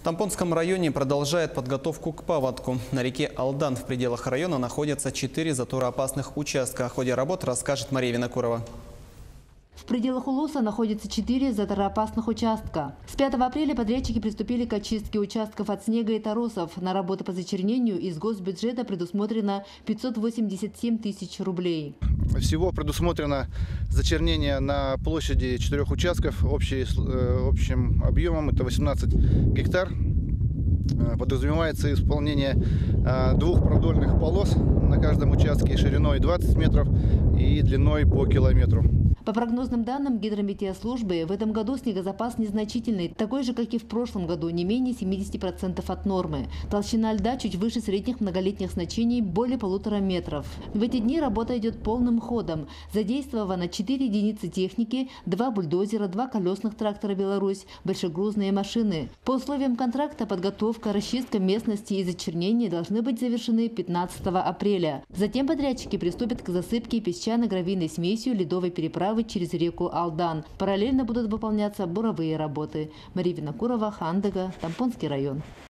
В Тампонском районе продолжает подготовку к паводку. На реке Алдан в пределах района находятся 4 затороопасных участка. О ходе работ расскажет Мария Винокурова. В пределах Улуса находится 4 затороопасных участка. С 5 апреля подрядчики приступили к очистке участков от снега и торосов. На работы по зачернению из госбюджета предусмотрено 587 тысяч рублей. Всего предусмотрено зачернение на площади 4 участков общим объемом это 18 гектар. Подразумевается исполнение 2 продольных полос на каждом участке шириной 20 метров и длиной по километру. По прогнозным данным гидрометеослужбы, в этом году снегозапас незначительный, такой же, как и в прошлом году, не менее 70% от нормы. Толщина льда чуть выше средних многолетних значений, более 1,5 метров. В эти дни работа идет полным ходом. Задействовано 4 единицы техники, 2 бульдозера, 2 колесных трактора «Беларусь», большегрузные машины. По условиям контракта подготовка, расчистка местности и зачернение должны быть завершены 15 апреля. Затем подрядчики приступят к засыпке песчано-гравийной смесью ледовой переправы через реку Алдан. Параллельно будут выполняться буровые работы. Мария Винокурова, Хандыга, Тампонский район.